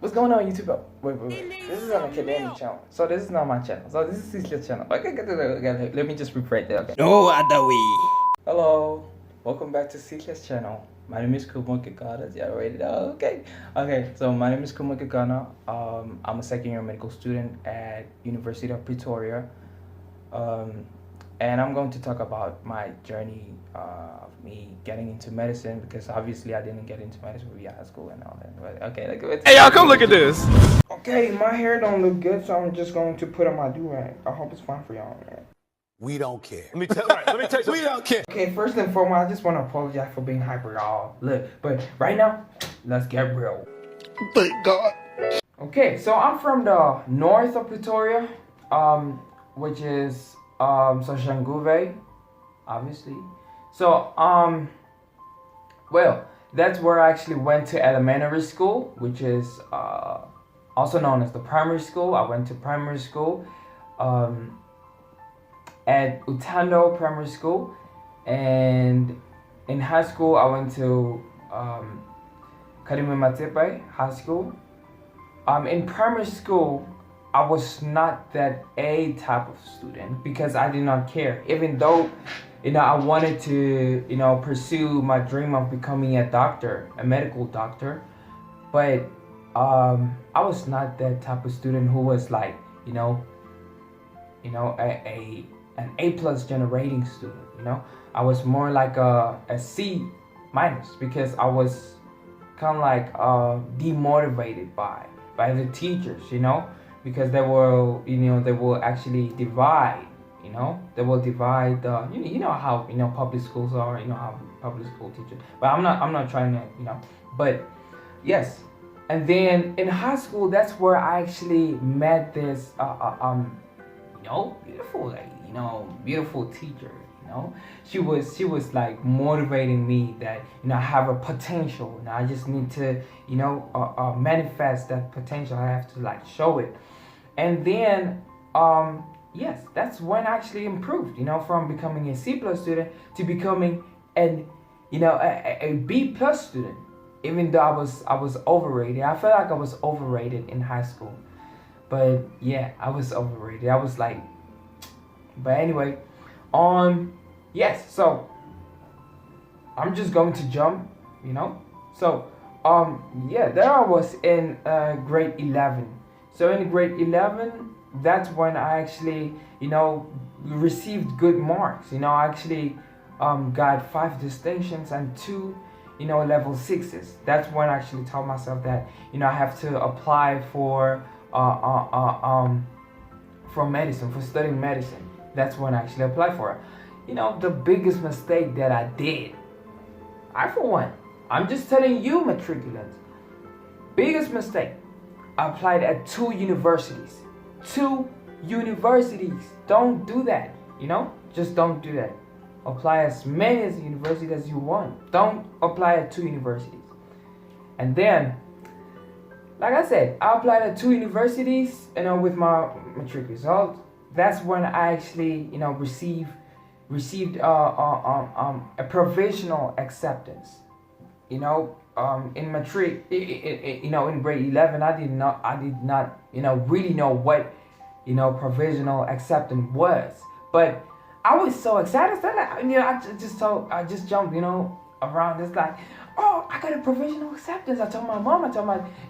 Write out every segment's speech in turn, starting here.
What's going on, YouTube? Wait. This is an academic channel. So this is not my channel. So this is Cecilia's channel. Okay, let me just rephrase that. Okay. No other way. Hello. Welcome back to Cecilia's channel. My name is Khumo Kekana. You already know. Okay. So my name is Khumo Kekana. I'm a second year medical student at University of Pretoria. And I'm going to talk about my journey of me getting into medicine, because obviously I didn't get into medicine via high school and all that. But okay, Hey y'all, come look at this. Okay, my hair don't look good, so I'm just going to put on my do-rag. I hope it's fine for y'all, man. We don't care. Let me tell you something. We don't care. Okay, first and foremost, I just want to apologize for being hyper, y'all. Look, but right now, let's get real. Thank God. Okay, so I'm from the north of Pretoria, which is Soshanguve, obviously. So well, that's where I actually went to elementary school, which is also known as the primary school. I went to primary school at Utando Primary School, and in high school I went to Matepe High School. In primary school, I was not that A type of student because I did not care. Even though, I wanted to, pursue my dream of becoming a doctor, a medical doctor. But I was not that type of student who was like, an A+ generating student, I was more like a C- because I was kind of like demotivated by the teachers, because they will actually divide, they will divide the, how, public schools are, how public school teachers, but I'm not trying to, but yes. And then in high school, that's where I actually met this, beautiful lady, beautiful teacher, She was like motivating me that, I have a potential, and I just need to, manifest that potential. I have to like show it. And then, yes, that's when I actually improved, from becoming a C+ student to becoming a B+ student. Even though I was overrated. I felt like I was overrated in high school. But yeah, I was overrated. I was like, but anyway, yes, so I'm just going to jump, So, yeah, there I was in grade 11. So in grade 11, that's when I actually, received good marks. I actually got 5 distinctions and 2, level 6s. That's when I actually told myself that, I have to apply for medicine, for studying medicine. That's when I actually applied for it. The biggest mistake that I did, I'm just telling you, matriculants, biggest mistake, I applied at 2 universities. 2 universities. Don't do that, just don't do that. Apply as many as universities as you want. Don't apply at 2 universities. And then, like I said, I applied at 2 universities, with my matric results. That's when I actually, received a provisional acceptance. In matric, in grade 11, I did not, really know what, provisional acceptance was. But I was so excited that I just jumped, around. It's like, oh, I got a provisional acceptance. I told my mom,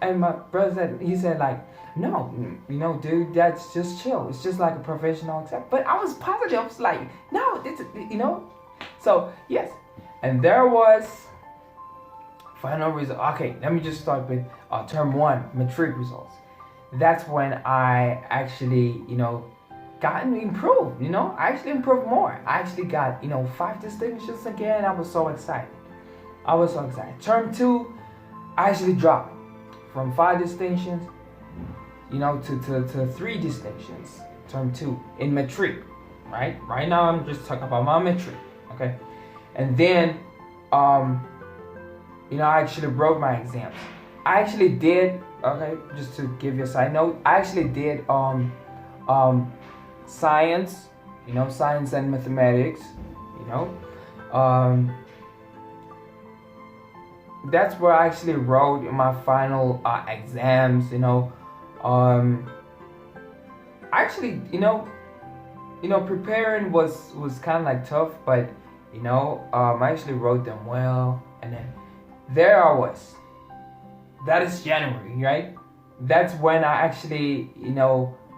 and my brother said like, no, dude, that's just chill. It's just like a provisional acceptance. But I was positive. I was like, no, this, So yes, and there was final result. Okay, let me just start with term 1 matric results. That's when I actually, gotten improved. I actually improved more. I actually got 5 distinctions again. I was so excited. Term 2, I actually dropped from 5 distinctions, to 3 distinctions. Term 2 in matric. Right now I'm just talking about my matric. Okay, and then I actually wrote my exams. I actually did. Okay, just to give you a side note, I actually did science, science and mathematics, that's where I actually wrote in my final exams. Actually, preparing was kind of like tough, but I actually wrote them well, and then there I was. That is January, right? That's when I actually,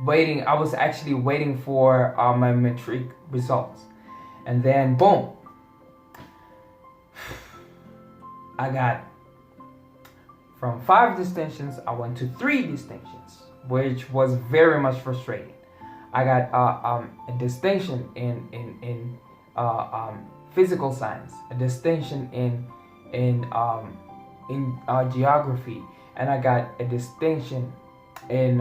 waiting. I was actually waiting for my matric results, and then boom, I got from 5 distinctions. I went to 3 distinctions, which was very much frustrating. I got a distinction in physical science, a distinction in geography, and I got a distinction in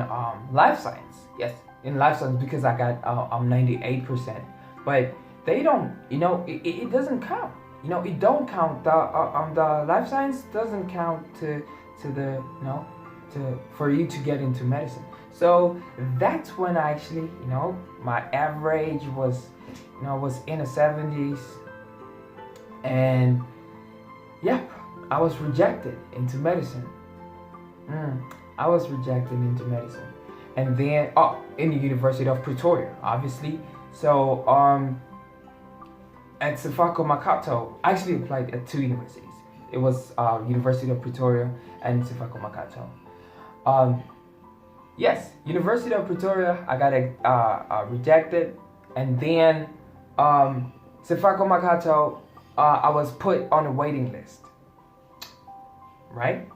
life science. Yes, in life science, because I got 98%. But they don't, it doesn't count. It don't count. The life science doesn't count to the for you to get into medicine. So that's when I actually, my average was in the 70s, and yeah, I was rejected into medicine. I was rejected into medicine, and then in the University of Pretoria, obviously. So at Sefako Makato, I actually applied at 2 universities. It was University of Pretoria and Sefako Makato. Yes, University of Pretoria, I got rejected, and then Sefako Makato, I was put on a waiting list, right?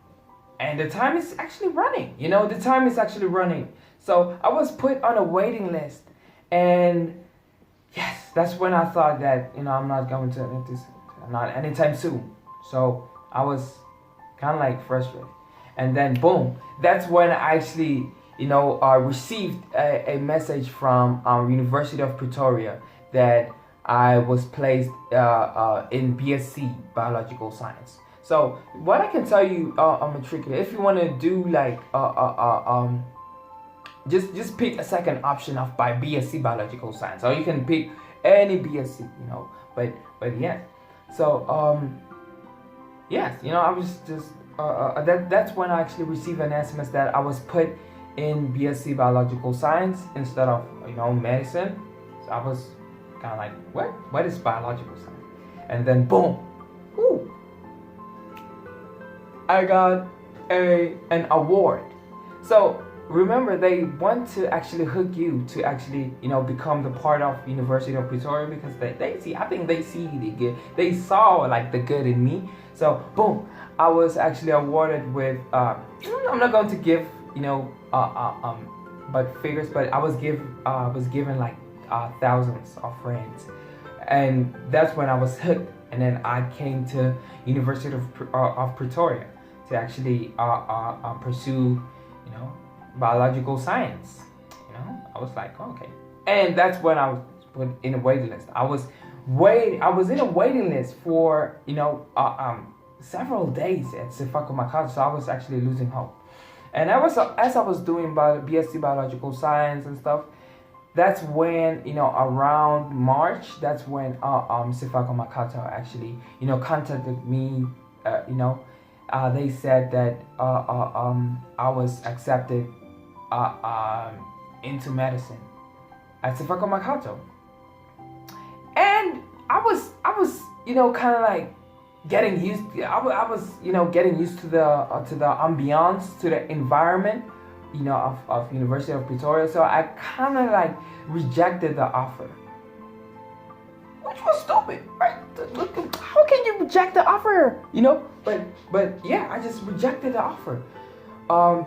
And the time is actually running. The time is actually running. So I was put on a waiting list, and yes, that's when I thought that I'm not going to this, not anytime soon. So I was kind of like frustrated, and then boom, that's when I actually received a message from University of Pretoria that I was placed in BSc Biological Science. So what I can tell you on Matriculation, if you want to do like just pick a second option of by BSc Biological Science, or you can pick any BSc, but yeah. So yes, I was just that's when I actually received an SMS that I was put in BSc Biological Science instead of medicine. So I was kind of like, what is biological science? And then boom, whoo, I got an award. So remember, they want to actually hook you to actually become the part of University of Pretoria, because they see, I think they see the good, they saw like the good in me. So boom, I was actually awarded with I'm not going to give but figures, but I was given like thousands of friends, and that's when I was hooked. And then I came to University of Pretoria to actually pursue biological science. I was like, okay, and that's when I was put in a waiting list. I was in a waiting list for several days at Sefako Makato, so I was actually losing hope. And as I was doing BSc Biological Science and stuff, that's when around March, that's when Sefako Makato actually contacted me. They said that I was accepted into medicine at Sefako Makato, and I was kind of like getting used. I was getting used to the ambiance, to the environment, of University of Pretoria. So I kind of like rejected the offer, which was stupid, right? How can you reject the offer? But yeah, I just rejected the offer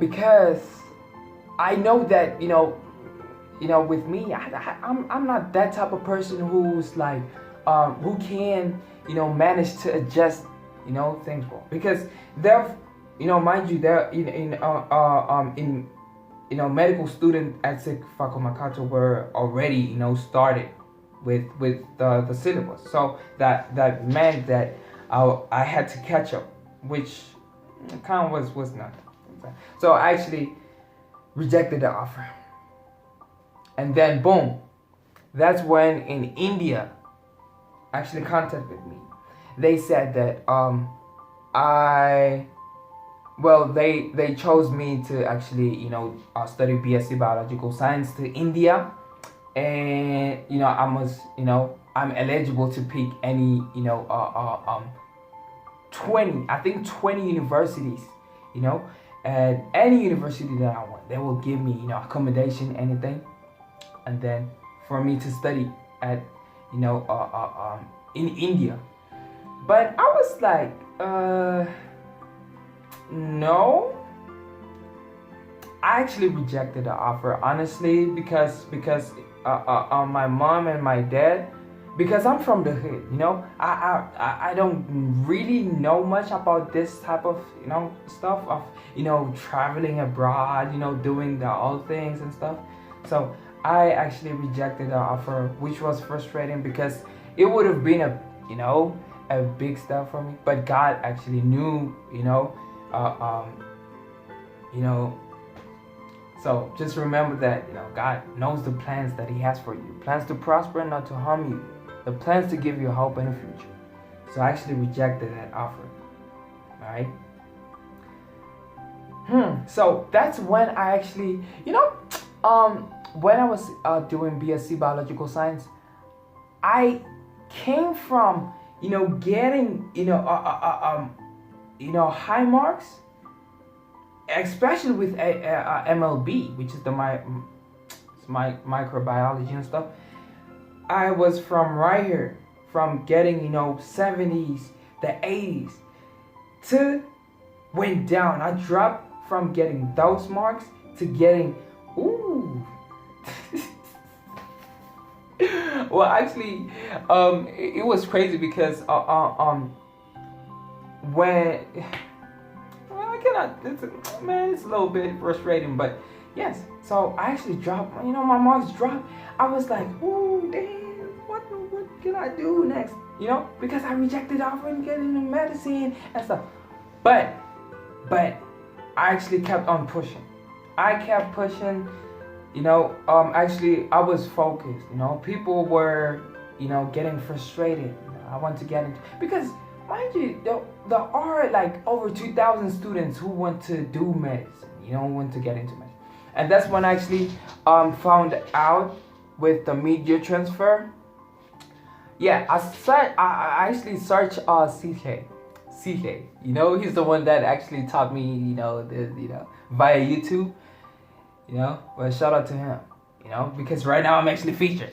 because I know that with me, I'm not that type of person who's like who can manage to adjust things well, because there mind you, there in medical students at Sefako Makato were already started with the syllabus, so that meant that I had to catch up, which kind of was not. So I actually rejected the offer, and then boom, that's when in India actually contacted me. They said that they chose me to actually, study BSc Biological Science to India, and I'm eligible to pick any 20 universities, and any university that I want, they will give me accommodation, anything, and then for me to study at in India. But I was like, no. I actually rejected the offer, honestly, because my mom and my dad, because I'm from the hood, I don't really know much about this type of stuff of traveling abroad, doing the all things and stuff. So I actually rejected the offer, which was frustrating because it would have been a big step for me. But God actually knew, so just remember that God knows the plans that He has for you, plans to prosper and not to harm you, the plans to give you hope in the future. So I actually rejected that offer. All right. So that's when I actually, when I was doing BSc Biological Science, I came from getting high marks, especially with MLB, which is the microbiology and stuff. I was from right here, from getting 70s, the 80s, to went down. I dropped from getting those marks to getting well, actually, it was crazy because when I cannot. It's a little bit frustrating, but yes. So I actually dropped. My marks dropped. I was like, oh damn, what can I do next? Because I rejected offer and getting into medicine and stuff. But I actually kept on pushing. I kept pushing. Actually, I was focused. People were, getting frustrated. I want to get into, because mind you, there are like over 2,000 students who want to do medicine. Want to get into medicine, and that's when I actually found out with the Midyear transfer. Yeah, I actually searched CK. He's the one that actually taught me, via YouTube. Well, shout out to him, because right now I'm actually featured,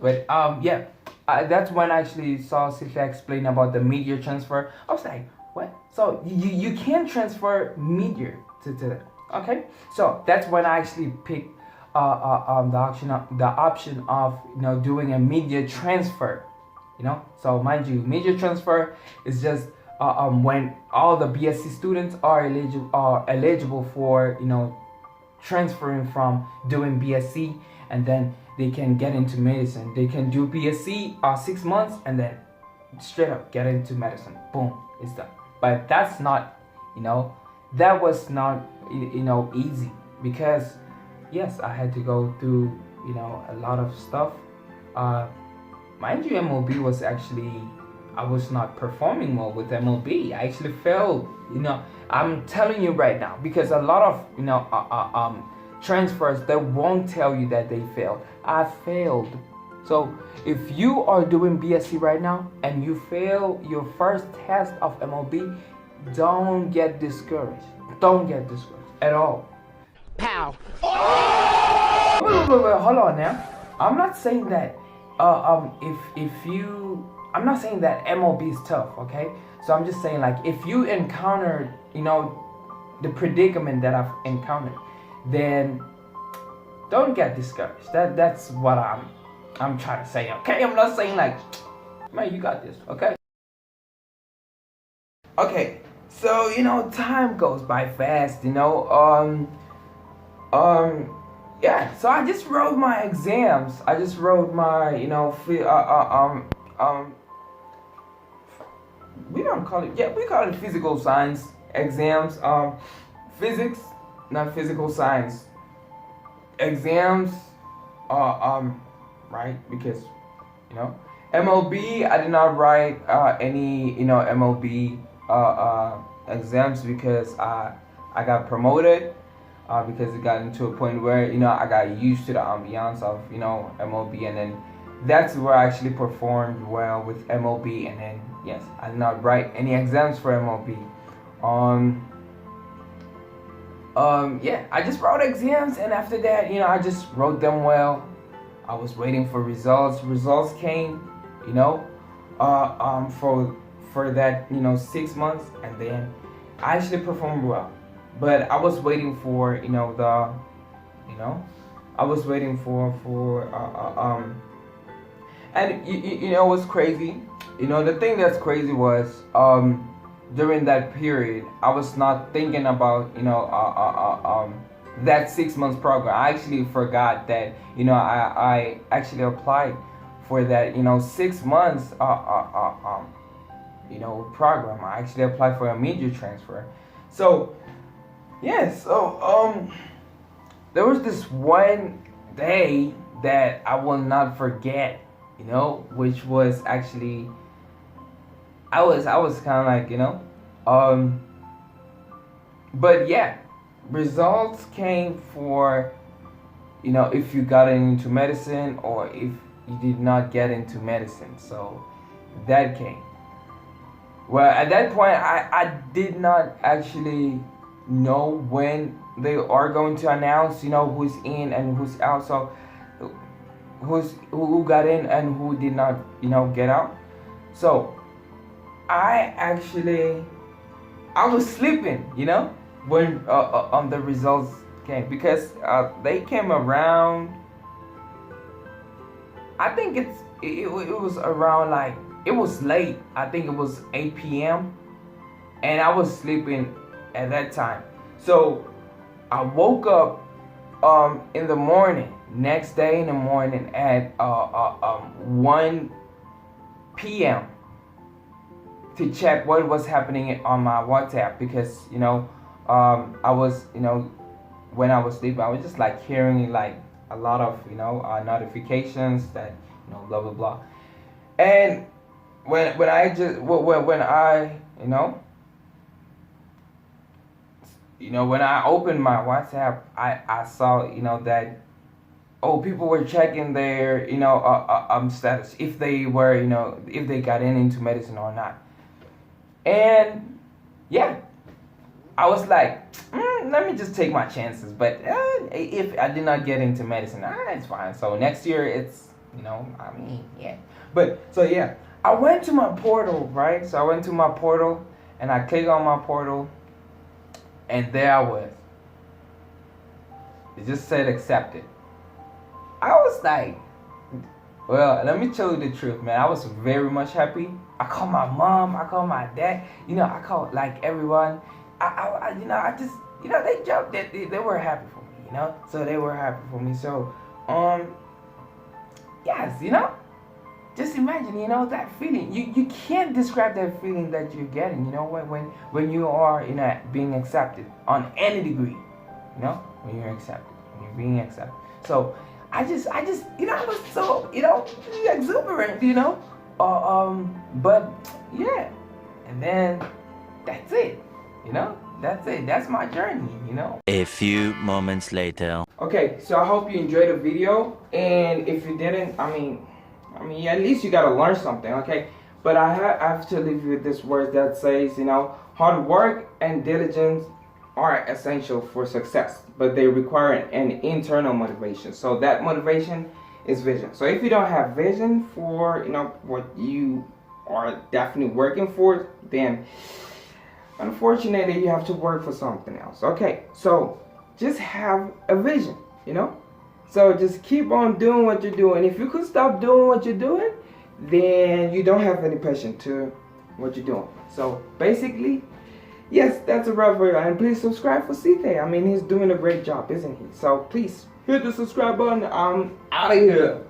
but yeah, that's when I actually saw Sika explain about the Midyear transfer. I was like, what? So you can transfer Midyear to okay? So that's when I actually picked the option of doing a Midyear transfer, So mind you, Midyear transfer is just when all the BSc students are eligible for transferring from doing BSc, and then they can get into medicine. They can do BSc 6 months and then straight up get into medicine. Boom, it's done. But that's not, that was not, easy, because yes, I had to go through, a lot of stuff. Mind you, MLB was actually, I was not performing well with MLB. I actually failed, I'm telling you right now, because a lot of transfers, they won't tell you that they failed. I failed. So if you are doing BSc right now and you fail your first test of MLB, don't get discouraged. Don't get discouraged at all. Pow. Wait, hold on now. I'm not saying that I'm not saying that MLB is tough, okay? So I'm just saying, like, if you encountered, the predicament that I've encountered, then don't get discouraged. That's what I'm trying to say, okay? I'm not saying like, man, you got this, okay? Okay, so time goes by fast, yeah. So I just wrote my exams. I just wrote my, we don't call it, yeah, we call it physical science exams. Physics, not physical science exams. Right, because MLB, I did not write any MLB exams because I got promoted. Because it got into a point where I got used to the ambiance of MOB, and then that's where I actually performed well with MOB. And then yes, I did not write any exams for MOB. Yeah, I just wrote exams, and after that, I just wrote them well. I was waiting for results. Results came, for that 6 months, and then I actually performed well. But I was waiting for I was waiting for and what's crazy, the thing that's crazy was during that period I was not thinking about that 6 months program. I actually forgot that I actually applied for that 6 months program. I actually applied for a Midyear transfer. So yeah, so there was this one day that I will not forget, which was actually I was kind of like but yeah, results came for if you got into medicine or if you did not get into medicine. So that came. Well, at that point I did not actually know when they are going to announce who's in and who's out, so who got in and who did not get out. So I was sleeping when the results came, because they came around, I think it was around, like, it was late. I think it was 8 p.m. and I was sleeping at that time. So I woke up in the morning, next day in the morning at 1 p.m. to check what was happening on my WhatsApp, because I was when I was sleeping I was just like hearing like a lot of notifications that blah blah blah. And when I opened my WhatsApp, I saw that people were checking their status, if they were if they got into medicine or not. And yeah, I was like, let me just take my chances. But if I did not get into medicine, it's fine. So next year it's yeah. But so yeah, I went to my portal, right? So I went to my portal and I clicked on my portal. And there I was. It just said accepted. I was like, well, let me tell you the truth, man. I was very much happy. I called my mom. I called my dad. I called like everyone. I just, they joked that they were happy for me, So they were happy for me. So, yes, just imagine, that feeling. You can't describe that feeling that you're getting, when you are, being accepted on any degree, when you're accepted, when you're being accepted. So I just, I was so, exuberant, but yeah, and then that's it, that's it. That's my journey, A few moments later. Okay, so I hope you enjoyed the video, and if you didn't, I mean, at least you gotta learn something, okay? But I have to leave you with this word that says, hard work and diligence are essential for success, but they require an internal motivation. So that motivation is vision. So if you don't have vision for, what you are definitely working for, then unfortunately you have to work for something else. Okay, so just have a vision, So just keep on doing what you're doing. If you could stop doing what you're doing, then you don't have any passion to what you're doing. So basically, yes, that's a wrap for you. And please subscribe for Site. He's doing a great job, isn't he? So please hit the subscribe button. I'm out of here.